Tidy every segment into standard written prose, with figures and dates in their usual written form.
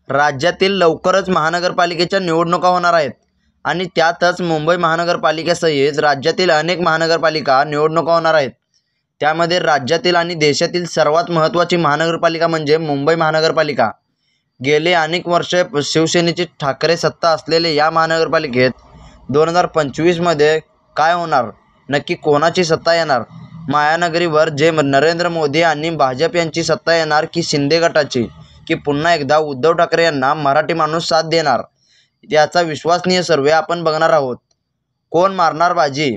राज्यातील लवकरच महानगरपालिकेच्या निवडणुका होणार आहेत आणि त्यातच मुंबई महानगरपालिकेसहित राज्यातील अनेक महानगरपालिका निवडणुका होणार आहेत। त्यामध्ये राज्यातील आणि देशातील सर्वात महत्त्वाची महानगरपालिका म्हणजे मुंबई महानगरपालिका। गेले अनेक वर्षे शिवसेनेची ठाकरे सत्ता असलेले या महानगरपालिकेत 2025 मध्ये काय होणार, नक्की कोणाची सत्ता येणार? मायानगरीवर जे नरेंद्र मोदी आणि भाजप यांची सत्ता येणार की शिंदे गटाची, की पुन्हा एकदा उद्धव ठाकरे यांना मराठी माणूस साथ देणार, याचा विश्वसनीय सर्वे आपण बघणार आहोत। कोण मारणार बाजी,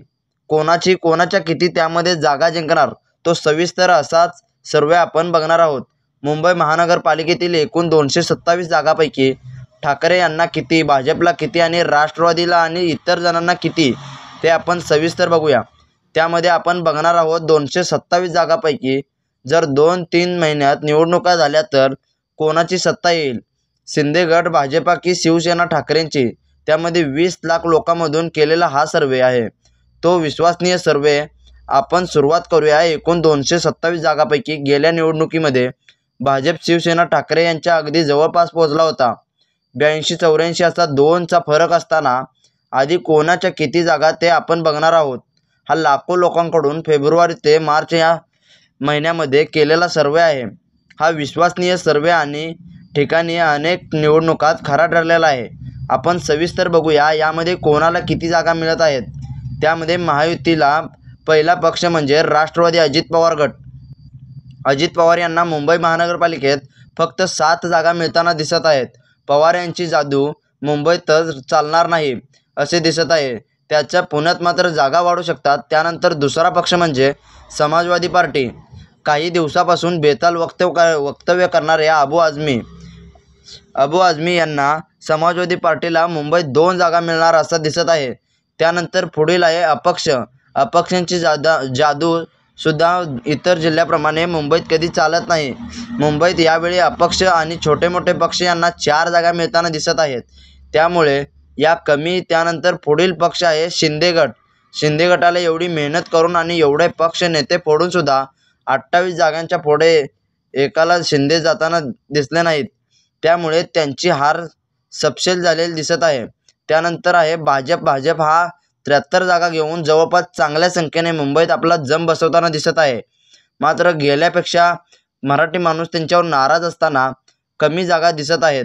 कोणाच्या किती त्यामध्ये जागा जिंकणार, तो सविस्तर असाच सर्वे आपण बघणार आहोत। मुंबई महानगरपालिकेतील एकूण 227 जागांपैकी ठाकरे यांना किती, भाजपला किती आणि राष्ट्रवादीला आणि इतर जणांना किती, ते आपण सविस्तर बघूया। त्यामध्ये आपण बघणार आहोत 227 जागांपैकी जर 2-3 महिन्यात निवडणुका झाल्या तर कोणाची सत्ता येईल, शिंदे गट, भाजपा की शिवसेना ठाकरेंची। त्यामध्ये 20 लाख लोकांमधून केलेला हा सर्वे आहे, तो विश्वसनीय सर्वे। आपण सुरुवात करूया। एकूण 227 जागांपैकी गेल्या निवडणुकीमध्ये भाजप शिवसेना ठाकरे यांच्या अगदी जवळपास पोहोचला होता। 82-84 असा 2चा फरक असताना आधी कोणाच्या किती जागा ते आपण बघणार आहोत। हा लाखो लोकांकडून फेब्रुवारी ते मार्च या महिन्यामध्ये केलेला सर्वे आहे। हा विश्वसनीय सर्वे आणि ठिकाणी अनेक निवडणुकात खरा ठरलेला आहे। आपण सविस्तर बघूया यामध्ये कोणाला किती जागा मिळत आहेत। त्यामध्ये महायुतीला पहिला पक्ष म्हणजे राष्ट्रवादी अजित पवार गट। अजित पवार यांना मुंबई महानगरपालिकेत फक्त 7 जागा मिळताना दिसत आहेत। पवार यांची जादू मुंबईतच चालणार नाही असे दिसत आहे, त्याच्या पुण्यात मात्र जागा वाढू शकतात। त्यानंतर दुसरा पक्ष म्हणजे समाजवादी पार्टी। काही दिवसापासून बेताल वक्तव्य करणाऱ्या अबू आझमी यांना समाजवादी पार्टीला मुंबईत 2 जागा मिळणार असं दिसत आहे। त्यानंतर पुढील आहे अपक्ष। अपक्षांची जादू सुद्धा इतर जिल्ह्याप्रमाणे मुंबईत कधी चालत नाही। मुंबईत यावेळी अपक्ष आणि छोटे मोठे पक्ष यांना 4 जागा मिळताना दिसत आहेत, त्यामुळे या कमी। त्यानंतर पुढील पक्ष आहे शिंदे गट। शिंदे गटाला एवढी मेहनत करून आणि एवढे पक्ष नेते फोडून सुद्धा 28 जागांच्या पुढे एकाला शिंदे जाताना दिसले नाहीत, त्यामुळे त्यांची हार सपशेल झालेली दिसत आहे। त्यानंतर आहे भाजप। भाजप हा 73 जागा घेऊन जवळपास चांगल्या संख्येने मुंबईत आपला जम बसवताना दिसत आहे। मात्र गेल्यापेक्षा मराठी माणूस त्यांच्यावर नाराज असताना कमी जागा दिसत आहेत।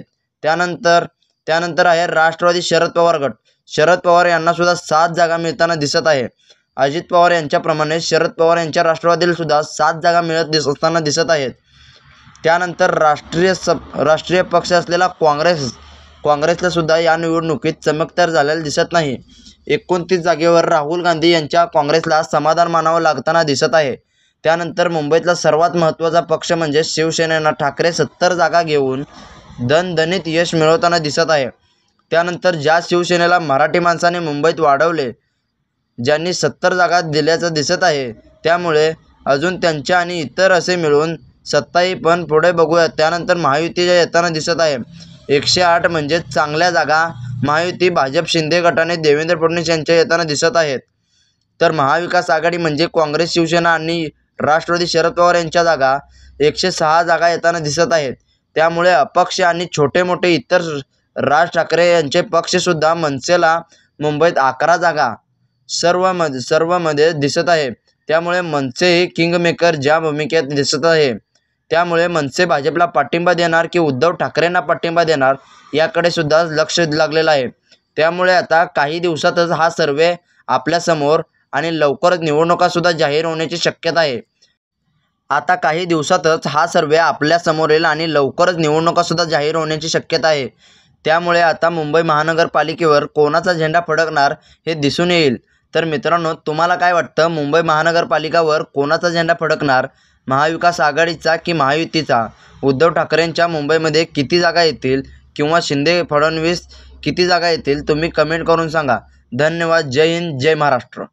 त्यानंतर आहे राष्ट्रवादी शरद पवार गट। शरद पवार यांना सुद्धा 7 जागा मिळताना दिसत आहे। अजित पवार यांच्याप्रमाणे शरद पवार यांच्या राष्ट्रवादीला सुद्धा 7 जागा मिळत असताना दिसत आहेत। त्यानंतर राष्ट्रीय पक्ष असलेला काँग्रेसला सुद्धा या निवडणुकीत चमकदार झालेला दिसत नाही। 29 जागेवर राहुल गांधी यांच्या काँग्रेसला समाधान मानावं लागताना दिसत आहे। त्यानंतर मुंबईतला सर्वात महत्त्वाचा पक्ष म्हणजे शिवसेनेला ठाकरे 70 जागा घेऊन दणदणीत यश मिळवताना दिसत आहे। त्यानंतर ज्या शिवसेनेला मराठी माणसाने मुंबईत वाढवले, ज्यांनी 70 जागा दिल्याचं दिसत आहे, त्यामुळे अजून त्यांच्या आणि इतर असे मिळून सत्ता येईल। पण पुढे बघूया। त्यानंतर महायुतीच्या येताना दिसत आहे 108 म्हणजे चांगल्या जागा महायुती भाजप शिंदे गटाने देवेंद्र फडणवीस यांच्या येताना दिसत आहेत। तर महाविकास आघाडी म्हणजे काँग्रेस, शिवसेना आणि राष्ट्रवादी शरद पवार यांच्या जागा 106 जागा येताना दिसत आहेत। त्यामुळे अपक्ष आणि छोटे मोठे इतर राज ठाकरे यांचे पक्ष सुद्धा मनसेला मुंबईत 11 जागा सर्वमध्ये दिसत आहे। त्यामुळे मनसे ही किंगमेकर ज्या भूमिकेत दिसत आहे, त्यामुळे मनसे भाजपला पाठिंबा देणार की उद्धव ठाकरेंना पाठिंबा देणार याकडे सुद्धा लक्ष लागलेलं आहे। त्यामुळे आता काही दिवसातच हा सर्वे आपल्यासमोर आणि लवकरच निवडणुका सुद्धा जाहीर होण्याची शक्यता आहे। आता काही दिवसातच हा सर्वे आपल्यासमोर येईल आणि लवकरच निवडणुका सुद्धा जाहीर होण्याची शक्यता आहे। त्यामुळे आता मुंबई महानगरपालिकेवर कोणाचा झेंडा फडकणार हे दिसून येईल। तर मित्रांनो, तुम्हाला काय वाटतं, मुंबई महानगरपालिकावर कोणाचा झेंडा फडकणार, महाविकास आघाडीचा की महायुतीचा? उद्धव ठाकरेंच्या मुंबईमध्ये किती जागा येतील किंवा शिंदे फडणवीस किती जागा येतील, तुम्ही कमेंट करून सांगा। धन्यवाद। जय हिंद, जय महाराष्ट्र।